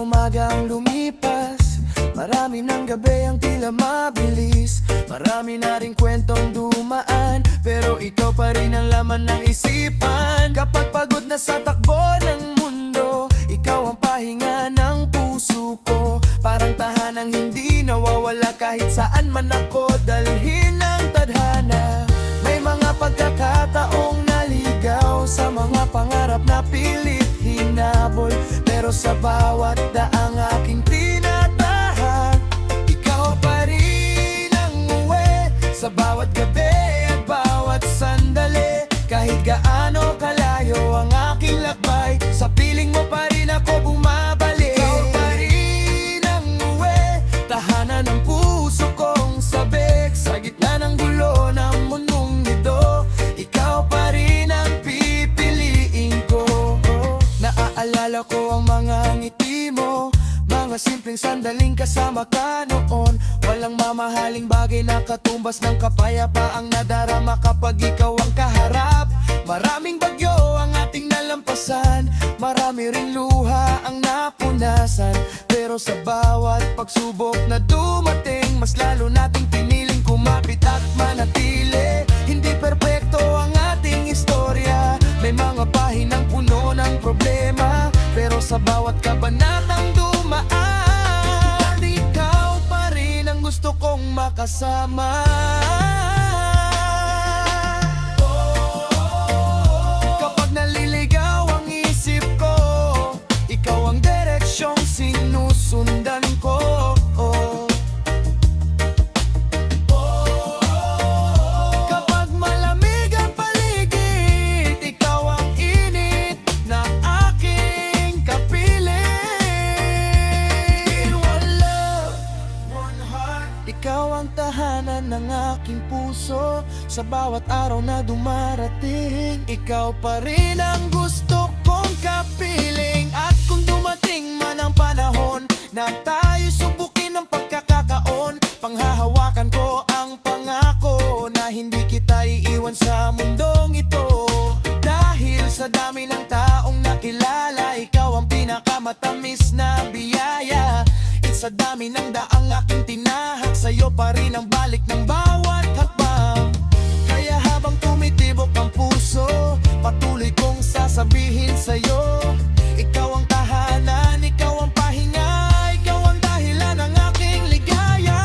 umaga ang lumipas, marami ng gabi ang tila mabilis. Marami na rin kwentong dumaan, pero ikaw pa rin ang laman ng isipan. Kapag pagod na sa takbo ng mundo, ikaw ang pahinga ng puso ko. Parang tahanang hindi nawawala kahit saan man ako dalhin ng tadhana. May mga pagkakataong naligaw sa mga pangarap na pilit hinabol, pero sa bawat daang aking tinatahak, ikaw pa rin ang uwi. Sa bawat gabi at bawat sandali, kahit gaano kalayo ang aking lakbay, sa piling mo pa rin ako bumabalik. Ikaw pa rin ang uwi, tahanan ng puso kong sabik. Sa gitna ng gulo ng mundong ito, ikaw pa rin ang pipiliin ko. Naaalala ko ang mga ngiti mo, mga simpleng sandaling kasama ka noon. Walang mamahaling bagay na katumbas ng kapayapaang nadarama kapag ikaw ang kaharap. Maraming bagyo ang ating nalampasan, marami ring luha ang napunasan, pero sa bawat pagsubok na dumating, mas lalo nating piniling kumapit at manatili. Hindi perpekto ang ating istorya, may mga pahinang puno ng problema, pero sa bawat kabanatang dumaan, ikaw pa rin ang gusto kong makasama. Kapag naliligaw ang isip ko, ikaw ang direksyong sinusundan ko. Kapag malamig ang paligid, ikaw ang init na aking kapiling. One love, one heart, ikaw ang tahanan ng aking puso. Sa bawat araw na dumarating, ikaw pa rin ang gusto kong kapiling. At kung dumating man ang panahon na tayo subukin ng pagkakataon, panghahawakan ko ang pangako na hindi kita iiwan sa mundong ito. Dahil sa dami ng taong nakilala, ikaw ang pinakamatamis na biyaya. At sa dami ng daang aking tinahak, sa'yo pa rin ang balik ng bawat hakbang. Kaya habang tumitibok ang puso, patuloy kong sasabihin sa'yo, ikaw ang tahanan, ikaw ang pahinga, ikaw ang dahilan ng aking ligaya.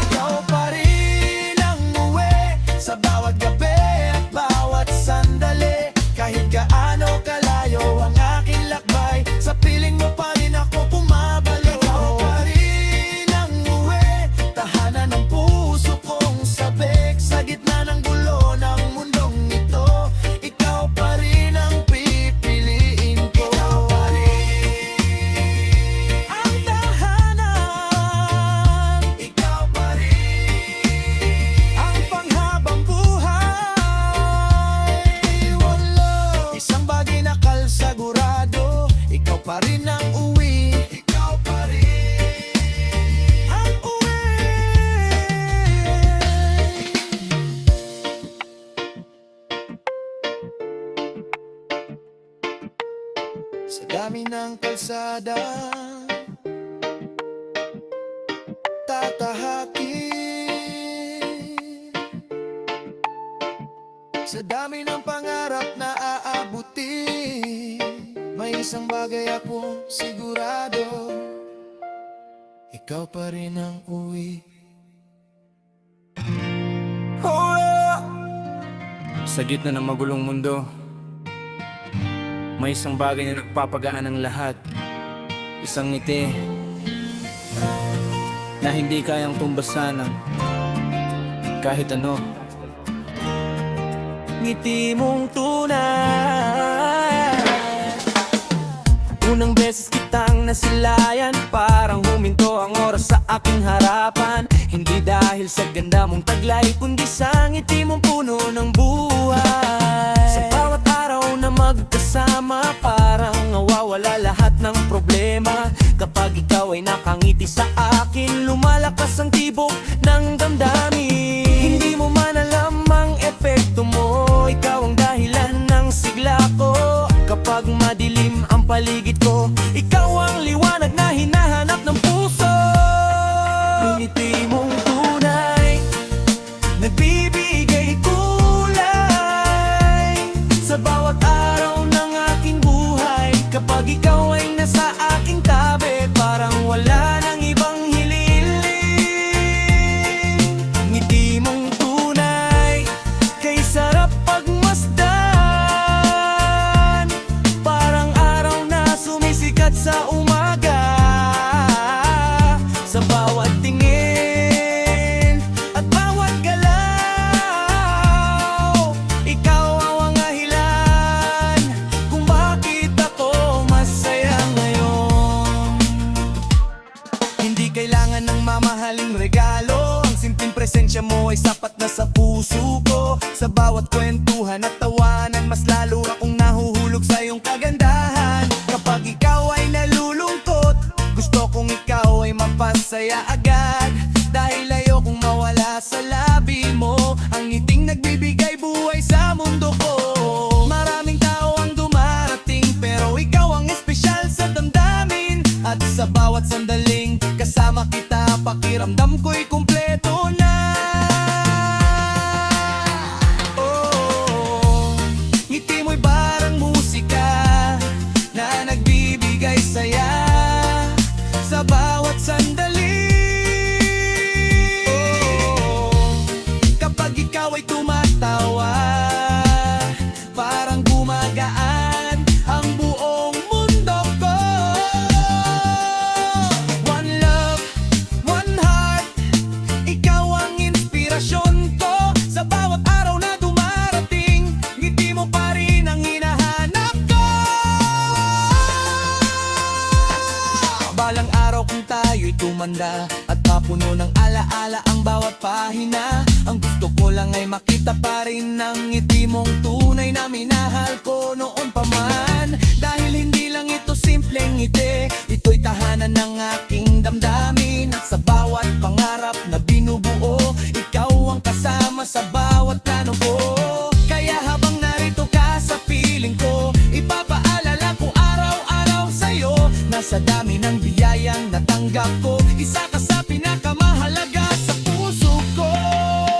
Ikaw pa rin ang uwi sa bawat gabi at bawat sandali, kahit gaano kalayo ang aking lakbay, sa piling mo pa rin ako bumabalik. Ikaw pa rin ang uwi, tahanan ng puso kong sabik. Sa gitna ng gulo ng mundong ito, ikaw pa rin ang pipiliin ko. Ikaw pa rin ang tahanan, ikaw pa rin ang panghabang buhay. Wala isang bagay na kalsagurado, ikaw pa rin ang uwi. Ikaw pa rin ang uwi. Sa dami ng kalsada, tatahakin. Sa dami ng pangarap na aabutin, may isang bagay akong sigurado, ikaw pa rin ang uwi. Oh, yeah. Sa gitna ng magulong mundo, may isang bagay na nagpapagaan ng lahat. Isang ngiti na hindi kayang tumbasan ng kahit ano. Ngiti mong tunay, unang beses kitang nasilayan, parang huminto ang oras sa aking harapan. Hindi dahil sa ganda mong taglay, kundi sa ngiti mong puno ng buhay. Sa bawat araw na magkasama, parang nawawala lahat ng problema. Kapag ikaw ay nakangiti sa akin, lumalakas ang tibok ng damdamin. Hindi mo man alam ang epekto mo, ikaw ang dahilan ng sigla ko. Kapag madilim ang paligid ko, Ikaw ang liwanag na hinahanap ng puso. Ngiti mong tunay, nagbibigay kulay sa bawat araw ng aking buhay. Kapag ikaw ay nasa aking tabi, parang wala nang ibang hililing. Ngiti mong tunay, kay sarap pagmasdan, parang araw na sumisikat sa umaga. Sa bawat tingin at bawat galaw, ikaw ang dahilan kung bakit ako masaya ngayon. Hindi kailangan ng mamahaling regalo, ang simpleng presensya mo ay sapat na sa puso ko. Sa bawat kwentuhan at tawanan, mas lalo akong nahuhulog sa iyong kagandahan. Kapag ikaw ay nalulungkot, gusto kong ikaw ay mapasaya agad. Dahil ayokong mawala sa labi mo, ang ngiting nagbibigay buhay sa mundo ko. Maraming tao ang dumarating, pero ikaw ang espesyal sa damdamin. At sa bawat sandaling kasama kita, pakiramdam ko'y kumpleto na. Oh, ngiti mo'y parang musika na nagbibigay saya sa bawat sandali. Oh, kapag ikaw ay tumatawa, parang gumagaan ang buong mundo ko. One love, one heart, ikaw ang inspirasyon ko. Sa bawat araw na dumarating, ngiti mo pa rin ang hinahanap ko. Balang araw kung tayo'y tumanda at mapuno ng alaala ang bawat pahina, ang gusto ko lang ay makita pa rin ang ngiti mong tunay na minahal ko noon pa man. Dahil hindi lang ito simpleng ngiti, ito'y tahanan ng aking damdamin. At sa bawat pangarap na binubuo, ikaw ang kasama sa bawat plano ko. Kaya habang narito ka sa piling ko, ipapaalala ko araw-araw sa'yo na sa dami ng biyayang natanggap ko, isa ka sa pinakamahalaga sa puso ko.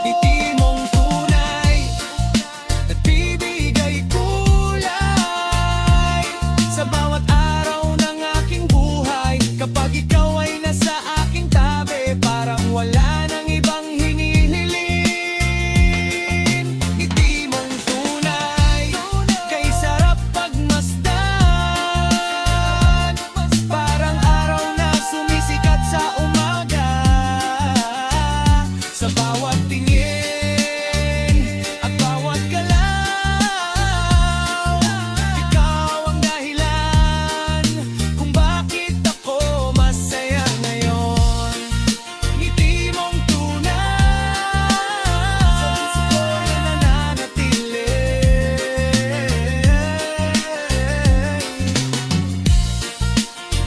Ngiti mong tunay, nagbibigay kulay sa bawat araw ng aking buhay. Kapag ikaw ay nasa aking tabi, parang wala nang ibang hinihiling. Ngiti mong tunay, kay sarap pagmasdan, parang araw na sumisikat sa umaga. Sa bawat tingin at bawat galaw, ikaw ang dahilan kung bakit ako masaya ngayon. Ngiti mong tunay, sa puso ko'y nananatili.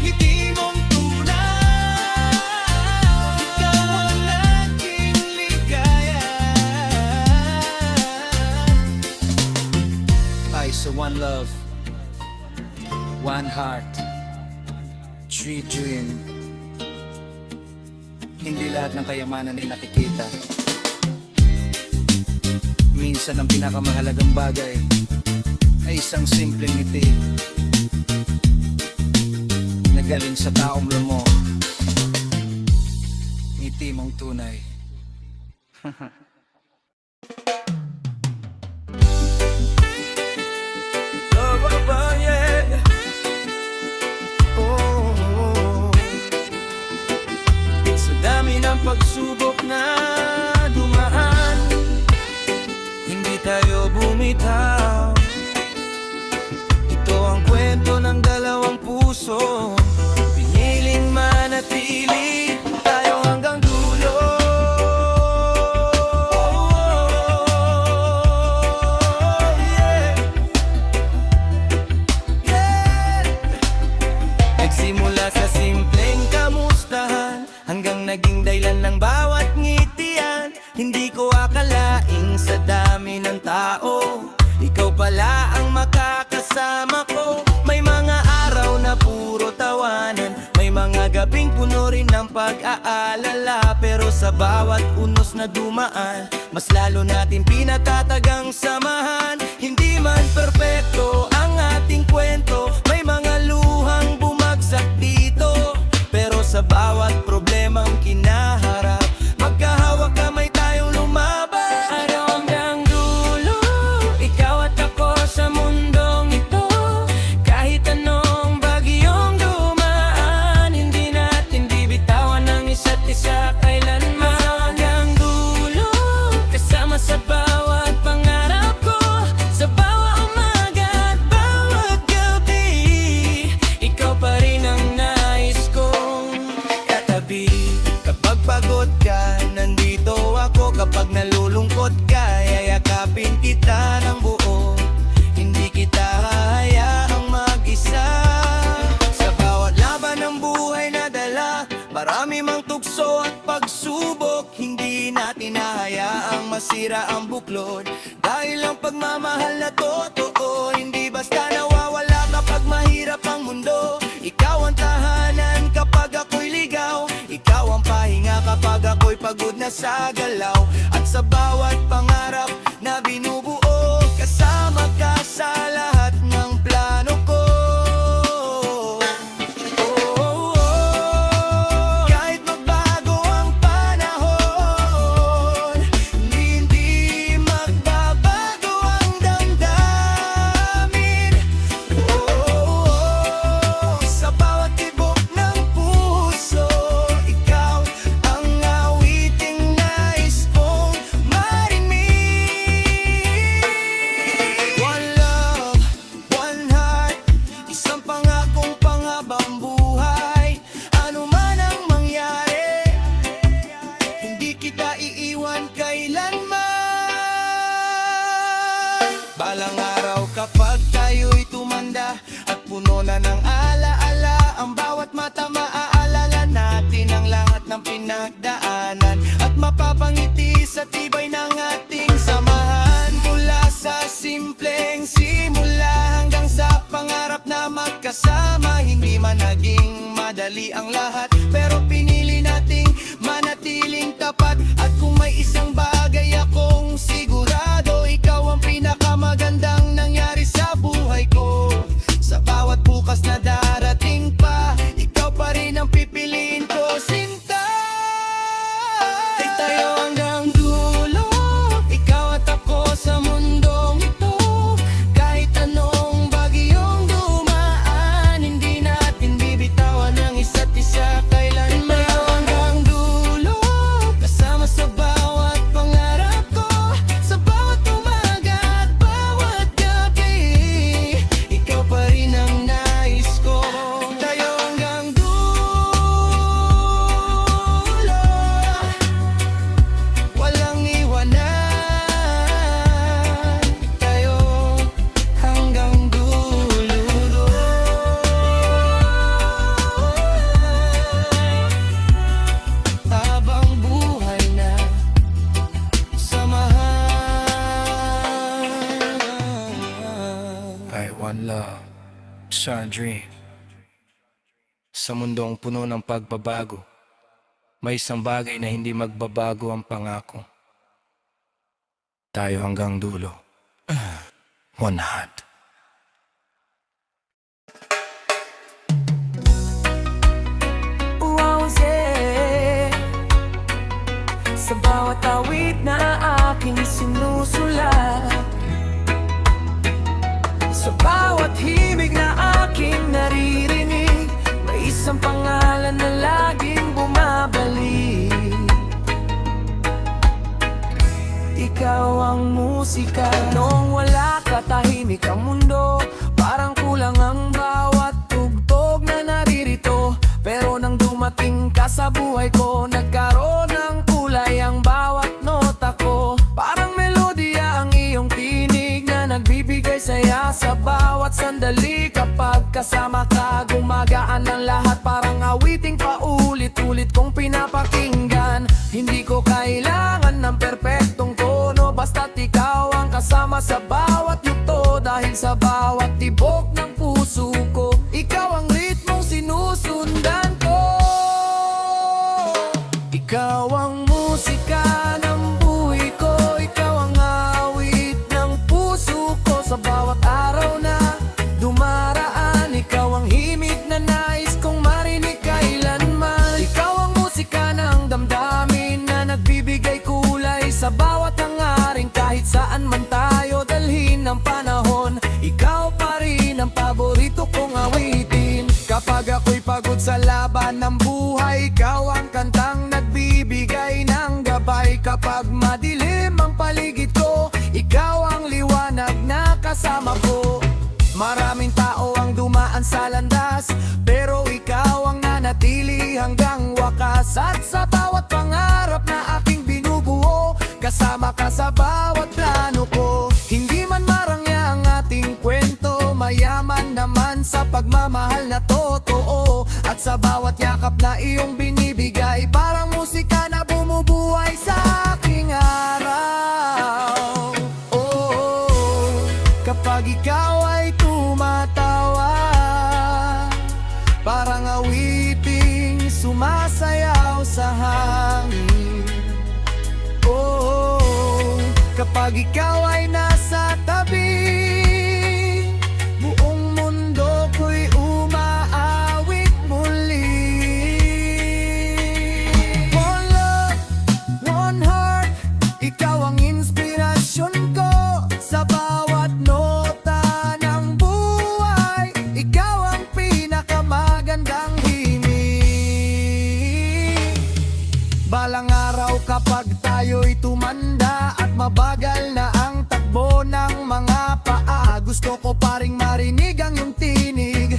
Ngiti mong tunay, ikaw ang naging ligaya. Ay, so one love, one heart, three dream. Hindi lahat ng kayamanan ay nakikita. Minsan ang pinakamahalagang bagay ay isang simpleng ngiti na galing sa taong lumo. Ngiti mong tunay. Sa dami ng pagsubok na dumaan, hindi tayo bumitaw. Ito ang kwento ng dalawang puso, piniling manatili tayo hanggang dulo. Nagsimula sa simpleng kamustahan, hanggang naging dahilan ng bawat ngitian. Hindi ko akalaing sa dami ng tao, ikaw pala ang makakasama ko. May mga araw na puro pag-aalala. Pero sa bawat unos na dumaan, mas lalo natin pinatatagang samahan. Hindi man perpekto ang ating kwento, may mga luhang bumagsak dito. Pero sa bawat problemang kinaharap, magkahawak kamay tayong lumaban. Araw hanggang dulo, ikaw at ako sa mundong ito. Kahit anong bagyong dumaan, hindi natin bibitawan ang isa't isa kailanman. Araw hanggang dulo, kasama sa bawat pangarap ko, sa bawat umaga at bawat gabi. Ikaw pa rin ang nais kong katabi. Kapag pagod ka, nandito ako. Kapag nalulungkot ka, yayakapin kita ng buo. Hindi kita hahayaang mag-isa. Sa bawat laban ng buhay na dala, marami mang tukso at pagsubok. Hindi natin hahayaang masira ang buklod, dahil ang pagmamahal na totoo, hindi basta nawawala kapag mahirap ang mundo. Ikaw ang tahanan kapag ako'y ligaw, ikaw ang pahinga kapag ako'y pagod na sa galaw. At sa bawat pangarap na binubuo, kasama ka sa lahat ng plano ko. Kahit magbago ang panahon, hindi magbabago ang damdamin. Sa bawat tibok ng puso, ikaw ang awiting nais kong marinig. One love, one heart, isang pangakong panghabang buhay. Ano man ang mangyari, hindi kita iiwan kailanman. Balang araw kapag tayo'y tumanda at puno na ng alaala, ang bawat mata maaalala natin ang lahat ng pinagdaanan, at mapapangiti sa tibay ng ating samahan. Mula sa simpleng simula hanggang sa pangarap na magkasama, hindi man naging madali ang lahat, pero pinili nating manatiling tapat. At kung may isang bagay akong sigurado, ikaw ang pinakamagandang nangyari sa buhay ko. Sa bawat bukas na darating pa, ikaw pa rin ang pipiliin ko, sinta. Ay tayo hanggang dulo, ikaw at ako sa mundong ito. Kahit anong bagyong dumaan, hindi natin bibitawan ang isa't isa kailanman. Tayo hanggang dulo, kasama sa bawat pangarap ko, sa bawat umaga at bawat gabi. Ikaw pa rin ang nais ko. Tayo hanggang dulo, walang iwanan. Tayo hanggang dulo, habang buhay na samahan. Ay, one love, isang dream. Sa mundong puno ng pagbabago, may isang bagay na hindi magbabago ang pangako. Tayo hanggang dulo. One heart. Wow, yeah. Sa bawat awit na aking sinusulat, sa bawat himig na aking naririnig, may isang pangalan na laging bumabalik. Ikaw ang musika. Noong wala ka, tahimik ang mundo, parang kulang ang bawat tugtog na naririto. Pero nang dumating ka sa buhay ko, nagkaroon ng kulay ang bawat nota ko. Parang melodya ang iyong tinig na nagbibigay saya sa bawat sandali. Kapag kasama ka, gumagaan ang lahat, parang awiting paulit-ulit kong pinapakinggan. Hindi ko kailangan ng perpektong tono, basta't ikaw ang kasama sa bawat yugto. Dahil sa bawat tibok ng puso ko, ikaw ang ritmong sinusundan ko. Ikaw ang musika ng buhay ko, ikaw ang awit ng puso ko. Sa bawat araw na dumaraan, ikaw ang himig na nais kong marinig kailanman. Ikaw ang musika ng damdamin na nagbibigay kulay sa bawat hangarin. Kahit saan man tayo dalhin ng panahon, ikaw pa rin ang paborito kong awitin. Kapag ako'y pagod sa laban ng buhay, ikaw ang kantang nagbibigay ng gabay. Kapag madilim ang paligid ko, ikaw ang liwanag na kasama ko. Maraming tao ang dumaan sa landas, pero ikaw ang nanatili hanggang wakas. At sa bawat pangarap na aking binubuo, kasama ka sa bawat plano ko. Hindi man marangya ang ating kwento, mayaman naman sa pagmamahal na totoo. At sa bawat yakap na iyong binibigay, parang musika na bumubuhay sa aking araw. Oh, kapag ikaw ay tumatawa, parang awiting sumasayaw sa hangin. Oh, kapag ikaw ay nasa tabi, buong mundo ko'y umaawit muli. One love, one heart, ikaw ang inspirasyon ko. Sa bawat nota ng buhay, ikaw ang pinakamagandang himig. Balang araw kapag tayo'y tumanda at mabagal na ang takbo ng mga paa, gusto ko pa ring marinig ang iyong tinig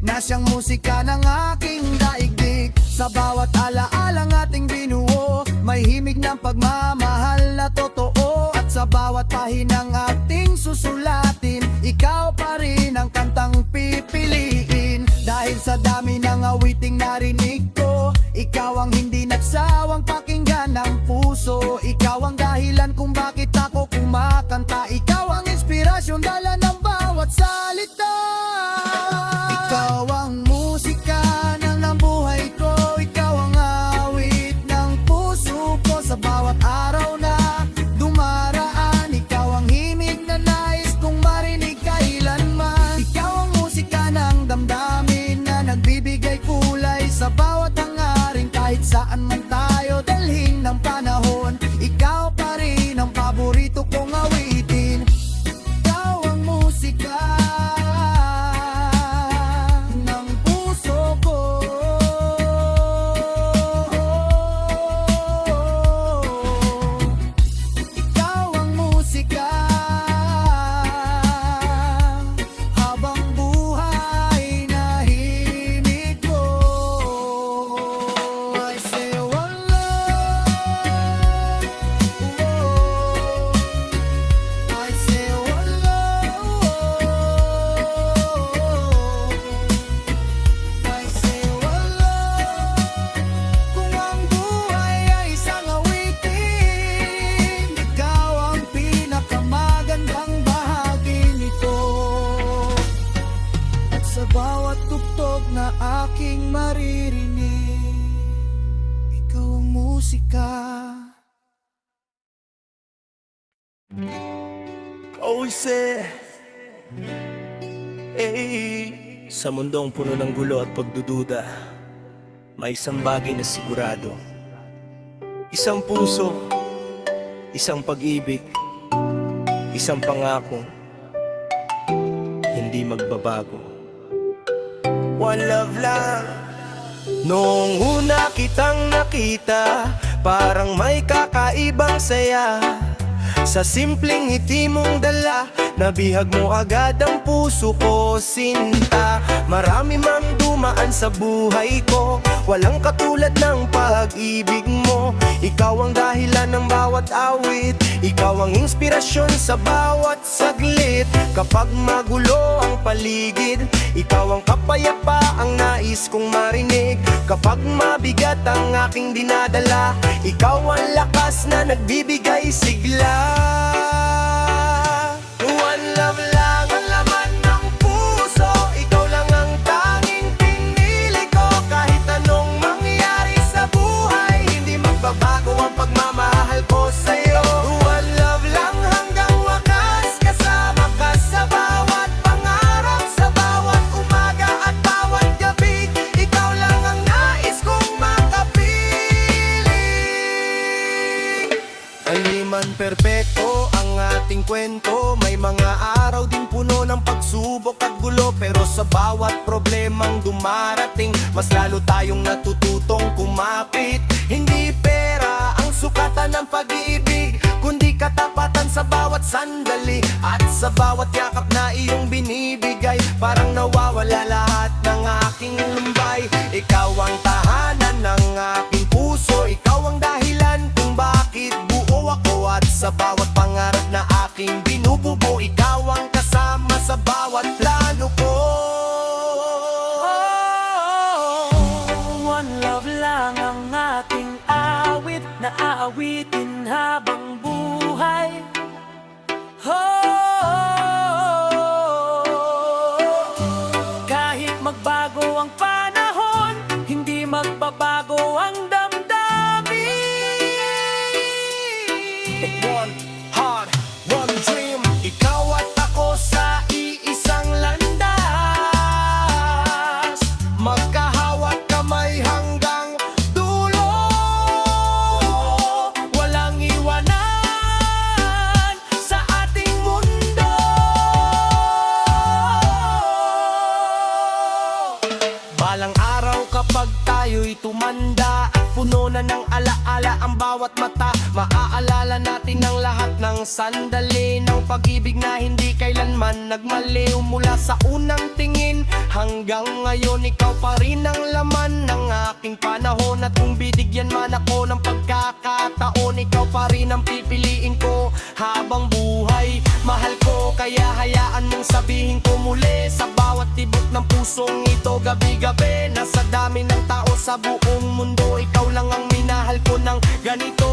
na siyang musika ng aking daigdig. Sa bawat alaalang ating binuo, may himig ng pagmamahal na totoo. At sa bawat pahinang ating susulatin, ikaw pa rin ang kantang pipiliin. Dahil sa dami ng awiting narinig ko, ikaw ang hindi nagsawang pakinggan ng puso. Ikaw ang dahilan kung bakit ako kumakanta. Ikaw ang inspirasyon, dala ng bawat salita. Ikaw ang musika ng nabuhay ko, ikaw ang awit ng puso ko. Sa bawat araw na dumaraan, ikaw ang himig na nais kong marinig kailanman. Ikaw ang musika ng damdamin na nagbibigay kulay sa bawat hangarin. Kahit saan man tayo dalhin ng panahon, ikaw pa rin ang paborito kong awitin. Ikaw ang musika ng puso ko. Ikaw ang musika habang buhay na himig ko. I say one love, oh, I say one love, I say one love. Kung ang buhay ay isang awitin, ikaw ang pinakamagandang bahagi nito. At sa bawat tugtog na aking maririnig, ikaw ang musika. Oh, say, sa mundong puno ng gulo at pagdududa, may isang bagay na sigurado. Isang puso, isang pag-ibig, isang pangakong hindi magbabago. One love lang. Noong una kitang nakita, parang may kakaibang saya. Sa simpleng ngiti mong dala, nabihag mo agad ang puso ko, sinta. Marami mang dumaan sa buhay ko, walang katulad ng pag-ibig mo. Ikaw ang dahilan ng bawat awit, ikaw ang inspirasyon sa bawat saglit. Kapag magulo ang paligid, ikaw ang kapayapaang nais kong marinig. Kapag mabigat ang aking dinadala, ikaw ang lakas na nagbibigay sigla. One love lang ang laman ng puso, ikaw lang ang tanging pinili ko. Kahit anong mangyari sa buhay, hindi naman perpekto ang ating kwento. May mga araw din puno ng pagsubok at gulo, pero sa bawat problemang dumarating, mas lalo tayong natututong kumapit. Hindi pera ang sukatan ng pag-ibig, kundi katapatan sa bawat sandali. At sa bawat yakap na iyong binibigay, parang nawawala lahat ng aking lumbay. Ikaw ang tahanan ng aking puso, ikaw ang dahilan kung bakit buo ako. At sa bawat pangarap na aking binubuo, ikaw ang kasama sa bawat plano ko. One love lang ang ating awit na aawitin habang buhay. Kahit magbago ang panahon, hindi magbabago ang damdamin. One heart, one dream. Ikaw at ako sa iisang landas, magkahawat kamay hanggang dulo. Walang iwanan sa ating mundo. Balang araw kapag tayo'y tumanda, puno na ng alaala ang bawat mata, maaalala natin ang lahat ng sandali ng pag-ibig na hindi kailanman nagmaliw. Mula sa unang tingin hanggang ngayon, ikaw pa rin ang laman ng aking panahon. At kung bibigyan man ako ng pagkakataon, ikaw pa rin ang pipiliin ko habang buhay. Mahal ko, kaya hayaan mong sabihin ko muli sa bawat tibok ng pusong ito. Gabi-gabi na sa dami ng tao sa buong mundo, ikaw lang ang minahal ko ng ganito.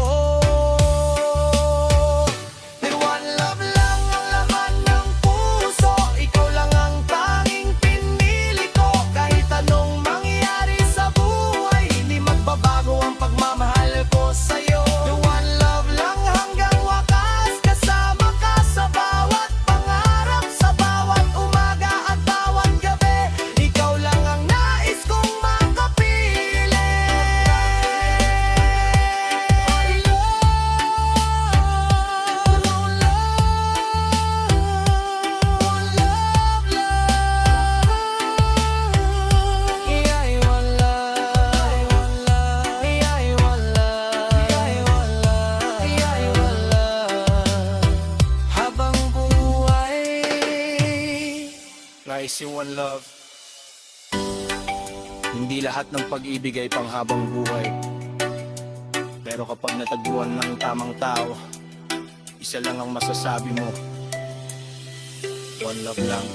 Pero one love lang ang laman ng puso, ikaw lang ang tanging pinili ko. Kahit anong mangyari sa buhay, hindi magbabago ang pagmamahal ko sa'yo. The one love lang hanggang wakas, kasama ka sa bawat pangarap, sa bawat umaga at bawat gabi. Ikaw lang ang nais kong makapili. Habang buhay, Nice yung one love. Hindi lahat ng pag-ibig ay panghabang buhay, pero kapag natagpuan ng tamang tao, isa lang ang masasabi mo: one love lang.